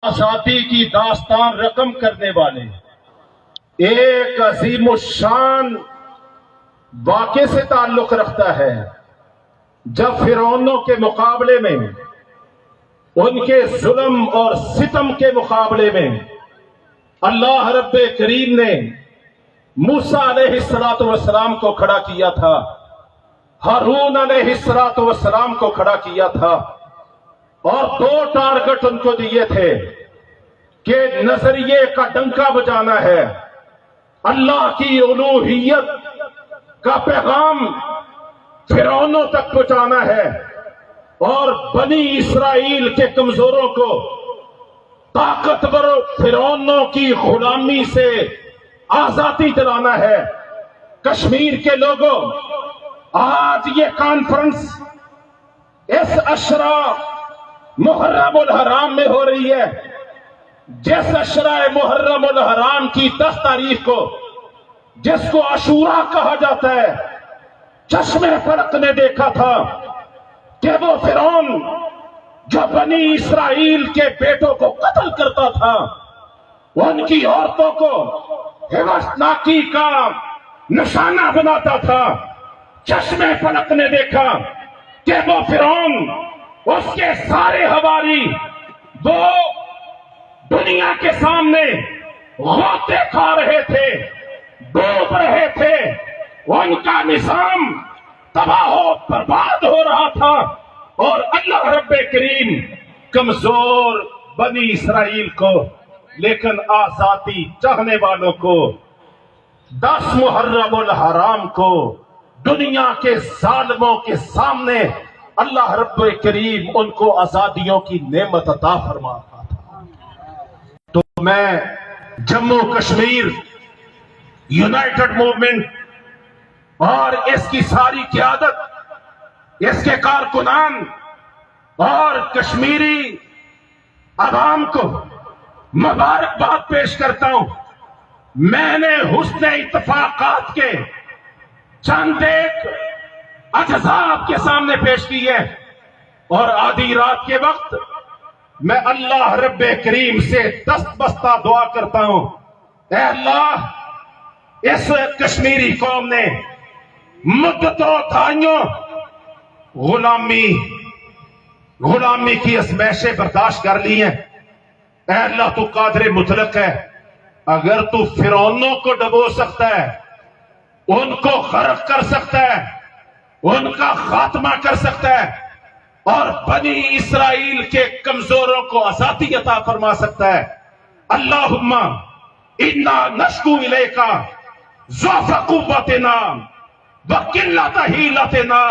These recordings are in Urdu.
آزادی کی داستان رقم کرنے والے ایک عظیم الشان واقعے سے تعلق رکھتا ہے، جب فرعونوں کے مقابلے میں، ان کے ظلم اور ستم کے مقابلے میں اللہ رب کریم نے موسیٰ علیہ السلام کو کھڑا کیا تھا، ہارون علیہ السلام کو کھڑا کیا تھا، اور دو ٹارگٹ ان کو دیے تھے کہ نظریے کا ڈنکا بجانا ہے، اللہ کی الوہیت کا پیغام فرعونوں تک پہنچانا ہے، اور بنی اسرائیل کے کمزوروں کو طاقتور فرعونوں کی غلامی سے آزادی دلانا ہے۔ کشمیر کے لوگوں، آج یہ کانفرنس اس عشرہ محرم الحرام میں ہو رہی ہے، جس عشرہ محرم الحرام کی 10 تاریخ کو، جس کو عاشورہ کہا جاتا ہے، چشم فلک نے دیکھا تھا کہ وہ فرعون جو بنی اسرائیل کے بیٹوں کو قتل کرتا تھا، ان کی عورتوں کو ہراسناکی کا نشانہ بناتا تھا، چشم فلک نے دیکھا کہ وہ فرعون، اس کے سارے حواری، وہ دنیا کے سامنے غوطے کھا رہے تھے، ڈوب رہے تھے، ان کا نظام تباہ و برباد ہو رہا تھا، اور اللہ رب کریم کمزور بنی اسرائیل کو، لیکن آزادی چاہنے والوں کو، 10 محرم الحرام کو دنیا کے ظالموں کے سامنے اللہ رب کریم ان کو آزادیوں کی نعمت عطا فرما رہا تھا۔ تو میں جموں کشمیر یونائٹڈ موومنٹ اور اس کی ساری قیادت، اس کے کارکنان اور کشمیری عوام کو مبارکباد پیش کرتا ہوں۔ میں نے حسن اتفاقات کے چند ایک اجزاء آپ کے سامنے پیش کی ہے، اور آدھی رات کے وقت میں اللہ رب کریم سے دست بستہ دعا کرتا ہوں، اے اللہ، اس کشمیری قوم نے مدتوں دہائیوں غلامی کی ازمائشیں برداشت کر لی ہیں۔ اے اللہ، تو قادر مطلق ہے، اگر تو فرعونوں کو ڈبو سکتا ہے، ان کو غرق کر سکتا ہے، ان کا خاتمہ کر سکتا ہے، اور بنی اسرائیل کے کمزوروں کو آزادی عطا فرما سکتا ہے، اللہم انا نشکو الیکا ضعف قوتنا وقلت حیلتنا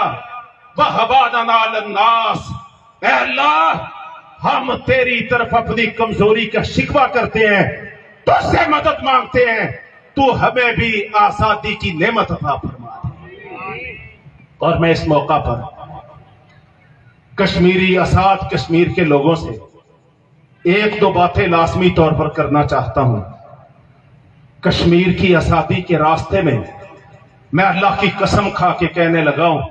وہواننا علی الناس۔ اے اللہ، ہم تیری طرف اپنی کمزوری کا شکوہ کرتے ہیں، تجھ سے مدد مانگتے ہیں، تو ہمیں بھی آزادی کی نعمت عطا فرما دے۔ اور میں اس موقع پر کشمیری آزاد کشمیر کے لوگوں سے ایک دو باتیں لازمی طور پر کرنا چاہتا ہوں۔ کشمیر کی آزادی کے راستے میں میں اللہ کی قسم کھا کے کہنے لگا ہوں،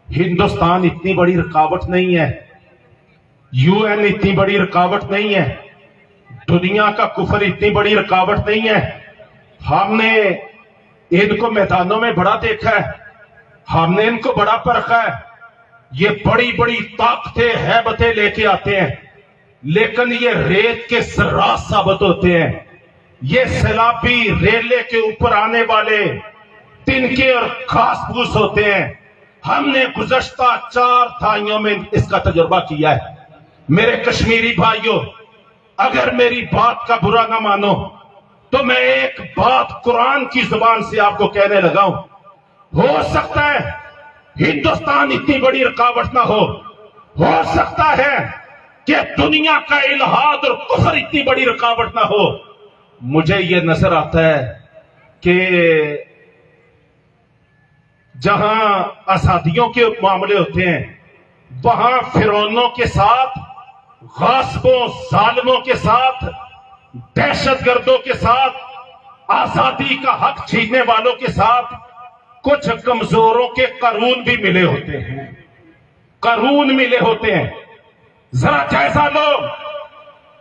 ہندوستان اتنی بڑی رکاوٹ نہیں ہے، یو این اتنی بڑی رکاوٹ نہیں ہے، دنیا کا کفر اتنی بڑی رکاوٹ نہیں ہے۔ ہم نے ان کو میدانوں میں بڑا دیکھا ہے، ہم نے ان کو بڑا پرکھا ہے، یہ بڑی بڑی طاقتیں ہیبتیں لے کے آتے ہیں، لیکن یہ ریت کے ذرات ثابت ہوتے ہیں، یہ سیلابی ریلے کے اوپر آنے والے تنکے اور گھاس پھوس ہوتے ہیں۔ ہم نے گزشتہ 4 دہائیوں میں اس کا تجربہ کیا ہے۔ میرے کشمیری بھائیوں، اگر میری بات کا برا نہ مانو تو میں ایک بات قرآن کی زبان سے آپ کو کہنے لگا ہوں، ہو سکتا ہے ہندوستان اتنی بڑی رکاوٹ نہ ہو سکتا ہے کہ دنیا کا الحاد اور کفر اتنی بڑی رکاوٹ نہ ہو، مجھے یہ نظر آتا ہے کہ جہاں آزادیوں کے معاملے ہوتے ہیں، وہاں فرعونوں کے ساتھ، غاصبوں، ظالموں کے ساتھ، دہشت گردوں کے ساتھ، آزادی کا حق چھیننے والوں کے ساتھ کچھ کمزوروں کے قارون بھی ملے ہوتے ہیں، ذرا جائزہ لو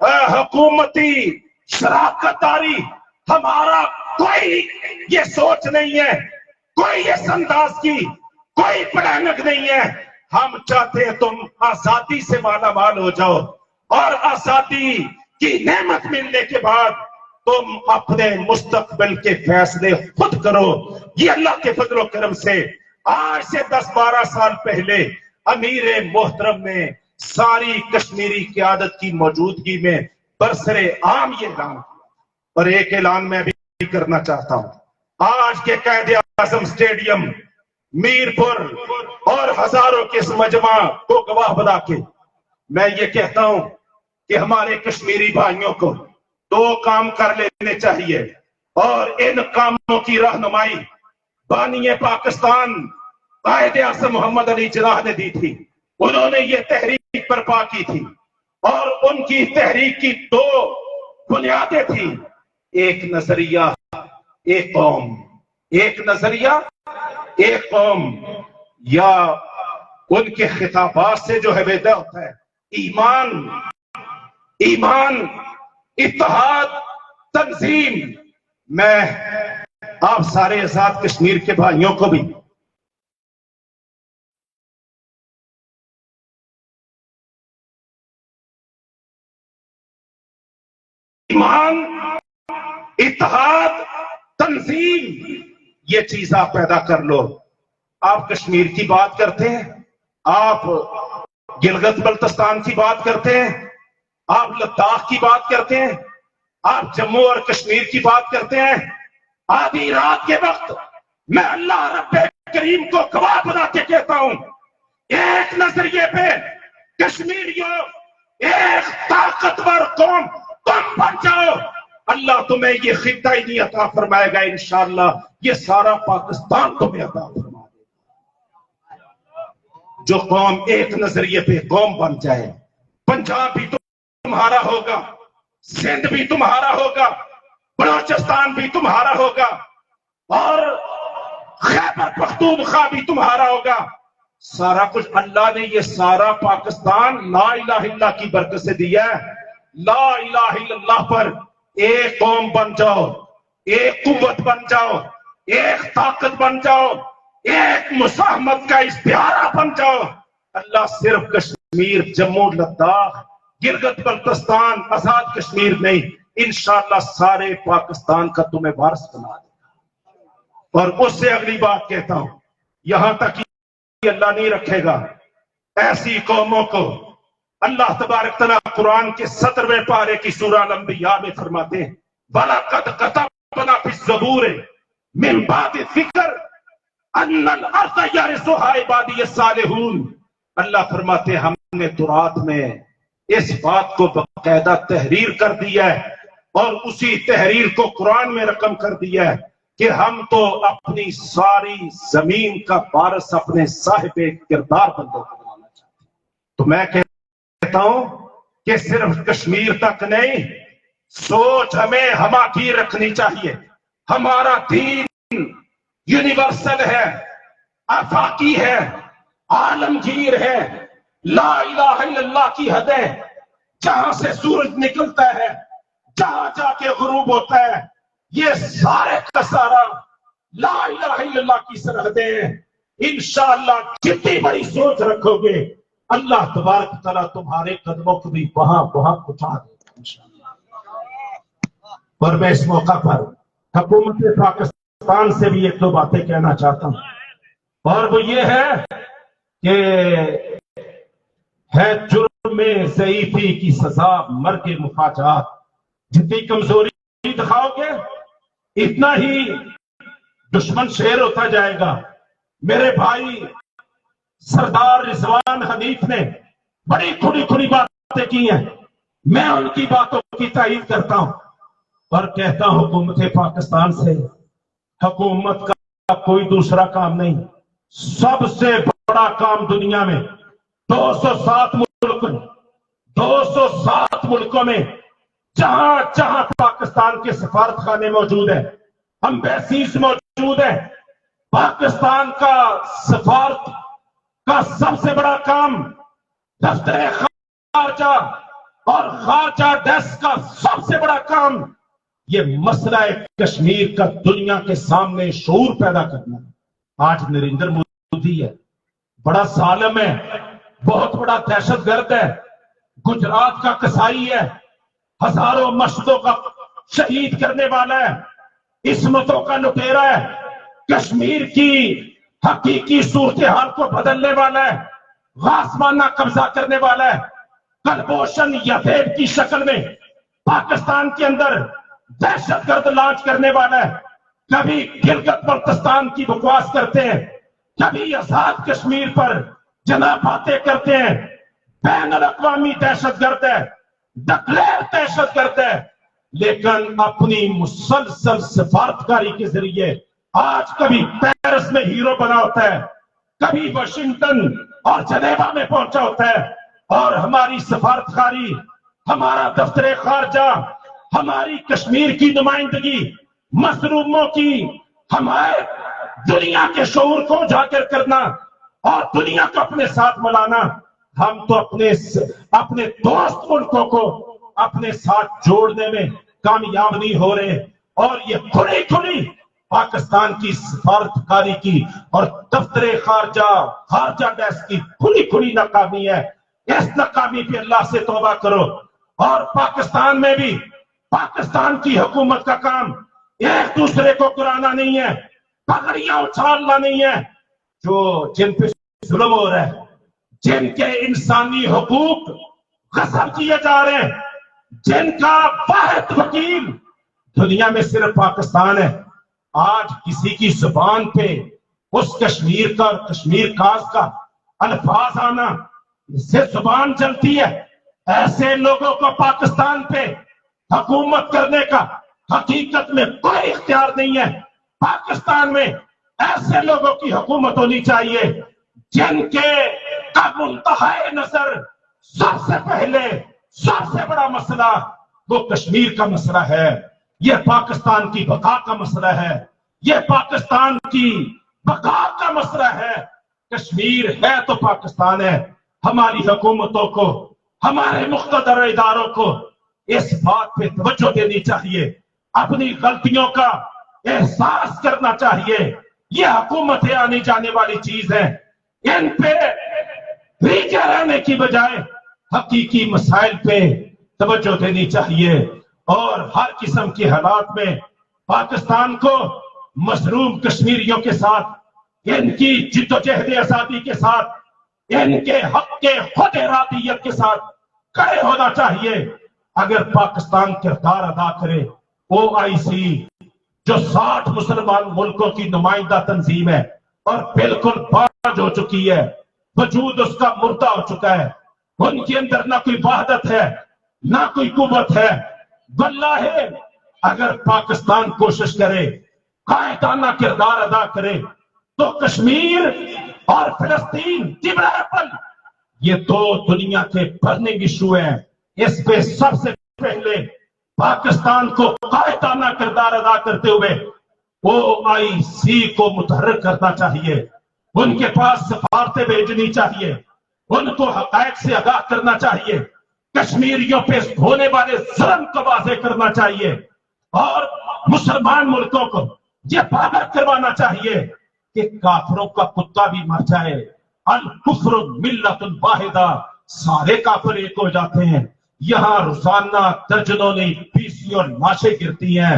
حکومتی شراکت داری ہمارا کوئی یہ سوچ نہیں ہے، کوئی اس انداز کی کوئی پلاننگ نہیں ہے. ہم چاہتے ہیں تم آزادی سے مالا مال ہو جاؤ، اور آزادی کی نعمت ملنے کے بعد تم اپنے مستقبل کے فیصلے خود کرو. یہ اللہ کے فضل و کرم سے آج سے 10-12 سال پہلے امیر محترم نے ساری کشمیری قیادت کی موجودگی میں برسر عام یہ اعلان کیا. اور ایک اعلان میں بھی کرنا چاہتا ہوں. آج کے قائد اعظم اسٹیڈیم میر پور اور ہزاروں کے اس مجمع کو گواہ بنا کے میں یہ کہتا ہوں کہ ہمارے کشمیری بھائیوں کو 2 کام کر لینے چاہیے، اور ان کاموں کی رہنمائی بانی پاکستان قائد اعظم محمد علی جناح نے دی تھی. انہوں نے یہ تحریک برپا کی تھی، اور ان کی تحریک کی 2 بنیادیں تھیں: ایک نظریہ ایک قوم، ایک نظریہ ایک قوم. یا ان کے خطابات سے جو ہے ویدہ ہوتا ہے ایمان، اتحاد، تنظیم. میں آپ سارے آزاد کشمیر کے بھائیوں کو بھی ایمان، اتحاد، تنظیم یہ چیز آپ پیدا کر لو. آپ کشمیر کی بات کرتے ہیں، آپ گلگت بلتستان کی بات کرتے ہیں، آپ لداخ کی بات کرتے ہیں، آپ جموں اور کشمیر کی بات کرتے ہیں. آدھی رات کے وقت میں اللہ رب کریم کو گواہ بنا کے کہتا ہوں، ایک نظریے پہ کشمیریوں ایک طاقتور قوم تم بن جاؤ، اللہ تمہیں یہ خطہ ہی نہیں عطا فرمائے گا، انشاءاللہ یہ سارا پاکستان تمہیں عطا فرمائے گا. جو قوم ایک نظریے پہ قوم بن جائے. پنجاب بھی تمہارا ہوگا، سندھ بھی تمہارا ہوگا، بلوچستان بھی تمہارا ہوگا، اور خیبر پختونخوا بھی تمہارا ہوگا. سارا کچھ اللہ نے یہ سارا پاکستان لا الہ الا اللہ کی برکت سے دیا ہے. لا الہ الا اللہ پر ایک قوم بن جاؤ، ایک قوت بن جاؤ، ایک طاقت بن جاؤ، ایک مساہمت کا اشتہارہ بن جاؤ. اللہ صرف کشمیر، جموں، لداخ، گلگت بلتستان، آزاد کشمیر نہیں، انشاءاللہ سارے پاکستان کا تمہیں وارث بنا دے گا. اور اس سے اگلی بات کہتا ہوں، یہاں تک کہ اللہ نہیں رکھے گا ایسی قوموں کو. اللہ تبارک تعالیٰ قرآن کے 17ویں پارے کی سورہ الانبیاء میں فرماتے ہیں، وَلَقَدْ كَتَبْنَا فِي الزَّبُورِ مِن بَعْدِ الذِّكْرِ أَنَّ الْأَرْضَ يَرِثُهَا عِبَادِيَ الصَّالِحُونَ. اللہ فرماتے ہیں ہم نے تورات میں اس بات کو باقاعدہ تحریر کر دیا ہے، اور اسی تحریر کو قرآن میں رقم کر دیا ہے کہ ہم تو اپنی ساری زمین کا وارث اپنے صاحب کردار بندوں کو بنانا چاہتے ہیں. تو میں کہتا ہوں کہ صرف کشمیر تک نہیں، سوچ ہمیں ہماگیر رکھنی چاہیے. ہمارا دین یونیورسل ہے، آفاقی ہے، عالمگیر ہے. لا الہ الا اللہ کی حدیں جہاں سے سورج نکلتا ہے، جہاں جا کے غروب ہوتا ہے، یہ سارے کا سارا لا الہ الا اللہ کی سرحدیں ہیں. انشاءاللہ جتنی بڑی سوچ رکھو گے اللہ تبارک تعالیٰ تمہارے قدموں کو بھی وہاں پہنچا دے گا انشاءاللہ. اور میں اس موقع پر حکومت پاکستان سے بھی 1-2 باتیں کہنا چاہتا ہوں، اور وہ یہ ہے کہ ہے جرم میں ضعیفی کی سزا مرگ مفاجات. جتنی کمزوری دکھاؤ گے اتنا ہی دشمن شیر ہوتا جائے گا. میرے بھائی سردار رضوان حنیف نے بڑی کھلی باتیں کی ہیں، میں ان کی باتوں کی تائید کرتا ہوں اور کہتا ہوں حکومت پاکستان سے، حکومت کا کوئی دوسرا کام نہیں، سب سے بڑا کام دنیا میں 207 ملکوں میں جہاں جہاں پاکستان کے سفارت خانے موجود ہیں، امبیسیز موجود ہیں، پاکستان کا سفارت کا سب سے بڑا کام دفتر خارجہ اور خارجہ ڈیسک کا سب سے بڑا کام یہ مسئلہ کشمیر کا دنیا کے سامنے شعور پیدا کرنا. آج نریندر مودی ہے، بڑا ظالم ہے، بہت بڑا دہشت گرد ہے، گجرات کا کسائی ہے، ہزاروں مسجدوں کا شہید کرنے والا ہے، عصمتوں کا لٹیرا ہے، کشمیر کی حقیقی صورتحال کو بدلنے والا ہے، غاصبانہ قبضہ کرنے والا ہے، کلبھوشن یادیو کی شکل میں پاکستان کے اندر دہشت گرد لانچ کرنے والا ہے. کبھی گلگت بلتستان کی بکواس کرتے ہیں، کبھی آزاد کشمیر پر جناب باتیں کرتے ہیں. بین الاقوامی دہشت گرد ہے، ڈکلیئر دہشت گرد ہے، لیکن اپنی مسلسل سفارتکاری کے ذریعے آج کبھی پیرس میں ہیرو بنا ہوتا ہے، کبھی واشنگٹن اور جنیوا میں پہنچا ہوتا ہے، اور ہماری سفارتکاری، ہمارا دفتر خارجہ، ہماری کشمیر کی نمائندگی، مظلوموں کی حمایت، دنیا کے شعور کو اجاگر کرنا اور دنیا کو اپنے ساتھ ملانا. ہم تو اپنے دوست ملکوں کو اپنے ساتھ جوڑنے میں کامیاب نہیں ہو رہے، اور یہ کھلی کھلی پاکستان کی سفارتکاری کی اور دفتر خارجہ ڈیسک کی کھلی کھلی ناکامی ہے. اس ناکامی پہ اللہ سے توبہ کرو. اور پاکستان میں بھی پاکستان کی حکومت کا کام ایک دوسرے کو گرانا نہیں ہے، پگڑیاں اچھالنا نہیں ہے. جن پہ ظلم ہو رہا ہے، جن کے انسانی حقوق غصب کیے جا رہے ہیں، جن کا واحد وکیل دنیا میں صرف پاکستان ہے، آج کسی کی زبان پہ اس کشمیر کا اور کشمیر کاز کا الفاظ آنا، اس سے زبان جلتی ہے. ایسے لوگوں کو پاکستان پہ حکومت کرنے کا حقیقت میں کوئی اختیار نہیں ہے. پاکستان میں ایسے لوگوں کی حکومت ہونی چاہیے جن کے منتہائے نظر سب سے پہلے سب سے بڑا مسئلہ وہ کشمیر کا مسئلہ ہے، یہ پاکستان کی بقا کا مسئلہ ہے، یہ پاکستان کی بقا کا مسئلہ ہے. کشمیر ہے تو پاکستان ہے. ہماری حکومتوں کو، ہمارے مقتدر اداروں کو اس بات پہ توجہ دینی چاہیے، اپنی غلطیوں کا احساس کرنا چاہیے. یہ حکومتیں آنے جانے والی چیز ہے، ان پہ ریجے رہنے کی بجائے حقیقی مسائل پہ توجہ دینی چاہیے. اور ہر قسم کے حالات میں پاکستان کو مظلوم کشمیریوں کے ساتھ، ان کی جد و جہد آزادی کے ساتھ، ان کے حق کے خود ارادیت کے ساتھ کھڑے ہونا چاہیے. اگر پاکستان کردار ادا کرے، OIC جو 60 مسلمان ملکوں کی نمائندہ تنظیم ہے اور بالکل باز ہو چکی ہے، وجود اس کا مردہ ہو چکا ہے، ان کے اندر نہ کوئی وحدت ہے نہ کوئی قوت ہے. واللہ اگر پاکستان کوشش کرے، قائدانہ کردار ادا کرے، تو کشمیر اور فلسطین جبل ایپل یہ دو دنیا کے برننگ ایشو ہیں. اس پہ سب سے پہلے پاکستان کو قائدانہ کردار ادا کرتے ہوئے OIC کو متحرک کرنا چاہیے، ان کے پاس سفارتیں بھیجنی چاہیے، ان کو حقائق سے آگاہ کرنا چاہیے، کشمیریوں پہ ہونے والے ظلم کو واضح کرنا چاہیے، اور مسلمان ملکوں کو یہ باور کروانا چاہیے کہ کافروں کا کتا بھی مر جائے، الکفر ملت واحدہ، سارے کافر ایک ہو جاتے ہیں. یہاں روزانہ درجنوں نے پیسی اور لاشیں گرتی ہیں،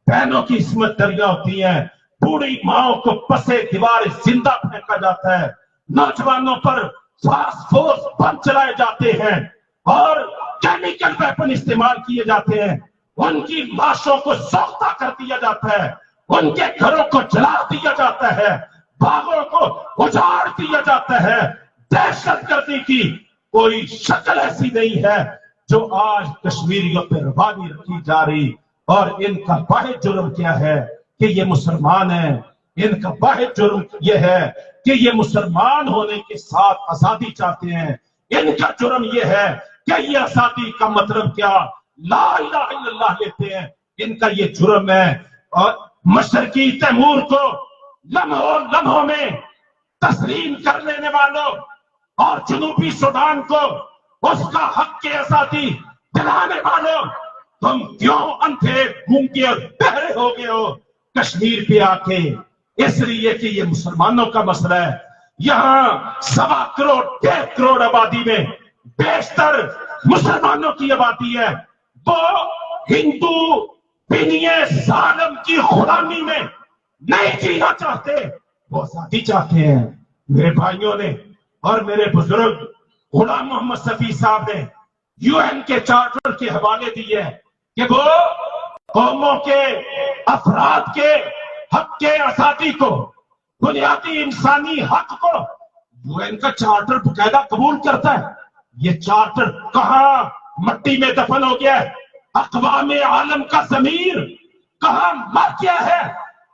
بہنوں کی عصمت دریاں ہوتی ہیں، بوڑھی ماؤں کو پسے دیوار زندہ پھینکا جاتا ہے، نوجوانوں پر فاسفورس بم چلائے جاتے ہیں اور کیمیکل ویپن استعمال کیے جاتے ہیں، ان کی لاشوں کو سوختہ کر دیا جاتا ہے، ان کے گھروں کو جلا دیا جاتا ہے، باغوں کو اجاڑ دیا جاتا ہے. دہشت گردی کی کوئی شکل ایسی نہیں ہے جو آج کشمیریوں پہ روانی رکھی جا رہی. اور ان کا واحد جرم کیا ہے کہ یہ مسلمان ہیں، ان کا واحد جرم یہ ہے کہ یہ مسلمان ہونے کے ساتھ آزادی چاہتے ہیں. ان کا جرم یہ ہے کہ یہ آزادی کا مطلب کیا لا الہ الا اللہ لیتے ہیں. ان کا یہ جرم ہے. اور مشرقی تیمور کو لمحوں میں تسلیم کر لینے والوں اور جنوبی سوڈان کو اس کا حق کے آزادی دلانے والوں، تم کیوں اندھے گونگے اور بہرے ہو گئے ہو کشمیر پہ آ کے؟ اس لیے کہ یہ مسلمانوں کا مسئلہ ہے. یہاں 1.25 کروڑ 1.5 کروڑ آبادی میں بیشتر مسلمانوں کی آبادی ہے. وہ ہندو بنیے ظالم کی غلامی میں نہیں جینا چاہتے، وہ آزادی چاہتے ہیں. میرے بھائیوں نے اور میرے بزرگ غلام محمد صفی صاحب نے یو این کے چارٹر کے حوالے دیے کہ وہ قوموں کے افراد کے حق کے آزادی کو، بنیادی انسانی حق کو یو این کا چارٹر باقاعدہ قبول کرتا ہے. یہ چارٹر کہاں مٹی میں دفن ہو گیا ہے؟ اقوام عالم کا ضمیر کہاں مر گیا ہے؟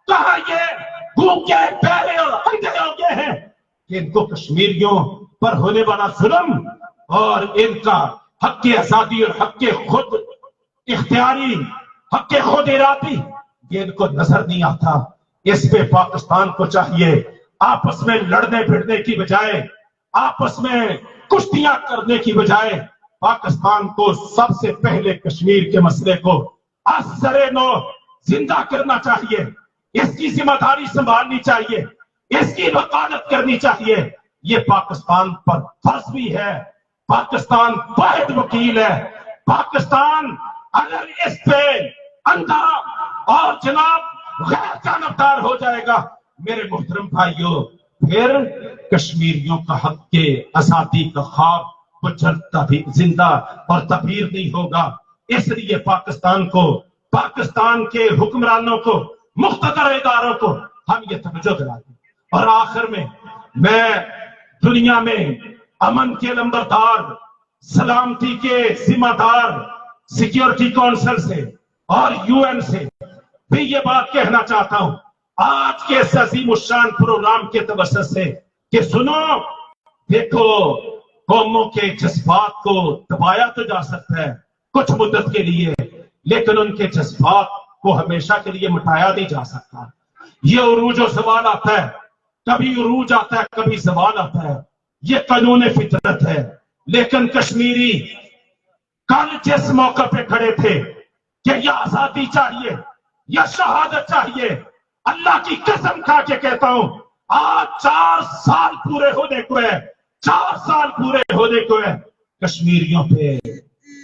کہاں یہ گونگے بہرے اور اندھے ہو گئے ہیں کہ ان کو کشمیریوں پر ہونے والا ظلم اور ان کا حق آزادی اور حق خود اختیاری، حق خود ارادی، یہ ان کو نظر نہیں آتا. اس پہ پاکستان کو چاہیے آپس میں لڑنے بھڑنے کی بجائے، آپس میں کشتیاں کرنے کی بجائے، پاکستان کو سب سے پہلے کشمیر کے مسئلے کو از سر نو زندہ کرنا چاہیے. اس کی ذمہ داری سنبھالنی چاہیے، اس کی وکالت کرنی چاہیے. یہ پاکستان پر فرض بھی ہے. پاکستان واحد وکیل ہے. پاکستان اگر اس پہ اندھا اور جناب غیر جانبدار ہو جائے گا میرے محترم بھائیوں، پھر کشمیریوں کا حق کے آزادی کا خواب وہ چلتا بھی زندہ اور تعبیر نہیں ہوگا. اس لیے پاکستان کو، پاکستان کے حکمرانوں کو، مقتدر اداروں کو ہم یہ توجہ دلائیں. اور آخر میں دنیا میں امن کے لمبردار، سلامتی کے ذمہ دار سیکیورٹی کونسل سے اور یو این سے بھی یہ بات کہنا چاہتا ہوں آج کے اس عظیم الشان پروگرام کے توسط سے کہ سنو، دیکھو قوموں کے جذبات کو دبایا تو جا سکتا ہے کچھ مدت کے لیے، لیکن ان کے جذبات کو ہمیشہ کے لیے مٹایا نہیں جا سکتا. یہ عروج و زوال آتا ہے، کبھی عروج آتا ہے کبھی زوال آتا ہے، یہ قانون فطرت ہے. لیکن کشمیری کل جس موقع پہ کھڑے تھے کہ یہ آزادی چاہیے یا شہادت چاہیے، اللہ کی قسم کھا کے کہتا ہوں آج 4 سال پورے ہونے کو ہے، 4 سال پورے ہونے کو ہے. کشمیریوں پہ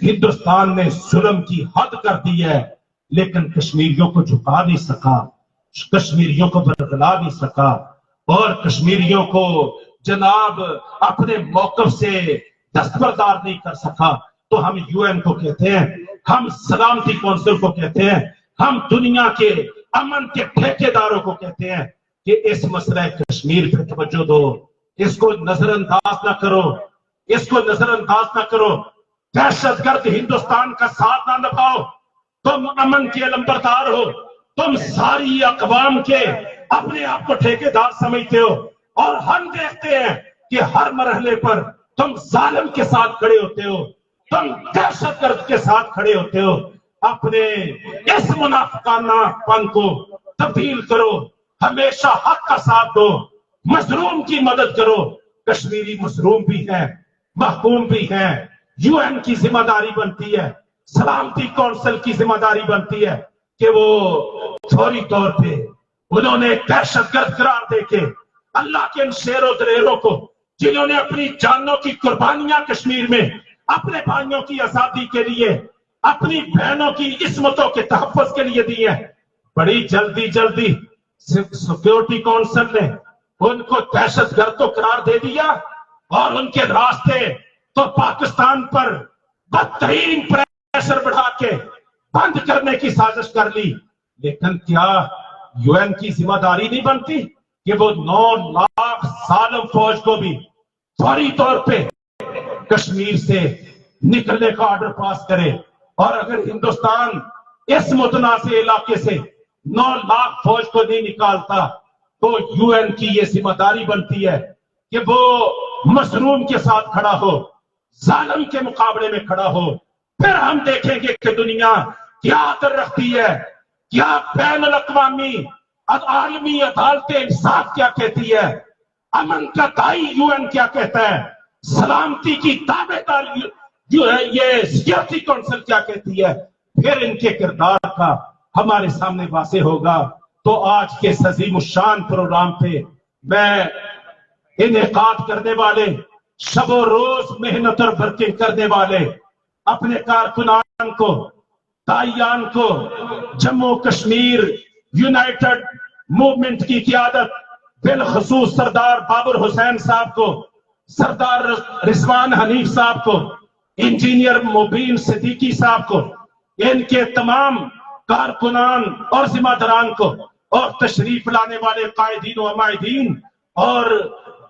ہندوستان نے ظلم کی حد کر دی ہے، لیکن کشمیریوں کو جھکا نہیں سکا، کشمیریوں کو بدلا نہیں سکا، اور کشمیریوں کو جناب اپنے موقف سے دستبردار نہیں کر سکا. تو ہم یو این کو کہتے ہیں، ہم سلامتی کونسل کو کہتے ہیں، ہم دنیا کے امن کے ٹھیکیداروں کو کہتے ہیں کہ اس مسئلہ کشمیر پہ توجہ دو، اس کو نظر انداز نہ کرو، اس کو نظر انداز نہ کرو. دہشت گرد ہندوستان کا ساتھ نہ نبھاؤ. تم امن کے لمبردار ہو، تم ساری اقوام کے اپنے آپ کو ٹھیکیدار سمجھتے ہو، اور ہم دیکھتے ہیں کہ ہر مرحلے پر تم ظالم کے ساتھ کھڑے ہوتے ہو، تم دہشت گرد کے ساتھ کھڑے ہوتے ہو. اپنے اس منافقانہ پن کو تبدیل کرو، ہمیشہ حق کا ساتھ دو، مظلوم کی مدد کرو. کشمیری مظلوم بھی ہے، محکوم بھی ہے. یو این کی ذمہ داری بنتی ہے، سلامتی کونسل کی ذمہ داری بنتی ہے کہ وہ فوری طور پہ انہوں نے دہشت گرد قرار دے کے اللہ کے ان شیر و دلیروں کو جنہوں نے اپنی جانوں کی قربانیاں کشمیر میں اپنے بھائیوں کی آزادی کے لیے، اپنی بہنوں کی عصمتوں کے تحفظ کے لیے دی ہے، بڑی جلدی سیکیورٹی کونسل نے ان کو دہشت گرد تو قرار دے دیا، اور ان کے راستے تو پاکستان پر بدترین پریشر بڑھا کے بند کرنے کی سازش کر لی. لیکن کیا یو این کی ذمہ داری نہیں بنتی کہ وہ 9 لاکھ ظالم فوج کو بھی فوری طور پہ کشمیر سے نکلنے کا آرڈر پاس کرے؟ اور اگر ہندوستان اس متنازع علاقے سے 9 لاکھ فوج کو نہیں نکالتا تو یو این کی یہ ذمہ داری بنتی ہے کہ وہ مظلوم کے ساتھ کھڑا ہو، ظالم کے مقابلے میں کھڑا ہو. پھر ہم دیکھیں گے کہ دنیا کیا در رکھتی ہے، کیا بین الاقوامی عالمی عدالت انصاف کیا کہتی ہے، امن کا دائی یو این کیا کہتا ہے، سلامتی کی دعوے دار جو ہے یہ سیکورٹی کونسل کیا کہتی ہے، پھر ان کے کردار کا ہمارے سامنے واضح ہوگا۔ تو آج کے اس عظیم الشان پروگرام پہ میں انعقاد کرنے والے، شب و روز محنت اور ورکنگ کرنے والے اپنے کارکنان کو، داعیان کو، جموں کشمیر یونائٹڈ موومنٹ کی قیادت بالخصوص سردار بابر حسین صاحب کو، سردار رضوان حنیف صاحب کو، انجینئر مبین صدیقی صاحب کو، ان کے تمام کارکنان اور ذمہ داران کو، اور تشریف لانے والے قائدین و عمائدین اور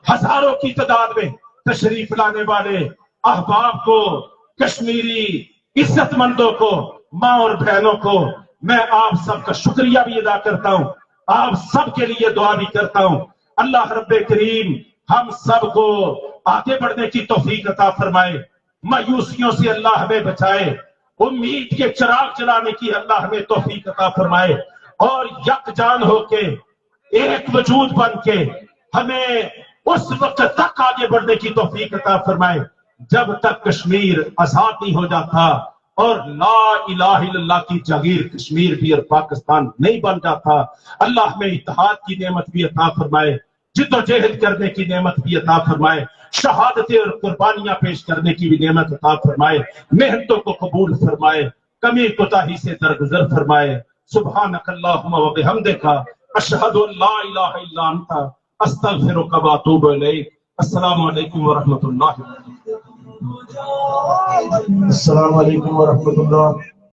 ہزاروں کی تعداد میں تشریف لانے والے احباب کو، کشمیری عزت مندوں کو، ماں اور بہنوں کو میں آپ سب کا شکریہ بھی ادا کرتا ہوں، آپ سب کے لیے دعا بھی کرتا ہوں۔ اللہ رب کریم ہم سب کو آگے بڑھنے کی توفیق عطا فرمائے، مایوسیوں سے اللہ ہمیں بچائے، امید کے چراغ جلانے کی اللہ ہمیں توفیق عطا فرمائے، اور یکجان ہو کے ایک وجود بن کے ہمیں اس وقت تک آگے بڑھنے کی توفیق عطا فرمائے جب تک کشمیر آزاد نہیں ہو جاتا اور لا الہ الا اللہ کی جاگیر کشمیر بھی اور پاکستان نہیں بن جاتا۔ اللہ ہمیں اتحاد کی نعمت بھی عطا فرمائے، جد و جہد کرنے کی نعمت بھی عطا فرمائے، شہادتیں اور قربانیاں پیش کرنے کی بھی نعمت عطا فرمائے، محنتوں کو قبول فرمائے، کمی کوتاہی سے درگزر فرمائے۔ سبحانک اللہم و بحمدک، اشہد ان لا الہ الا انت، استغفرک و اتوب الیک۔ السلام علیکم ورحمۃ اللہ۔ السلام علیکم ورحمۃ اللہ۔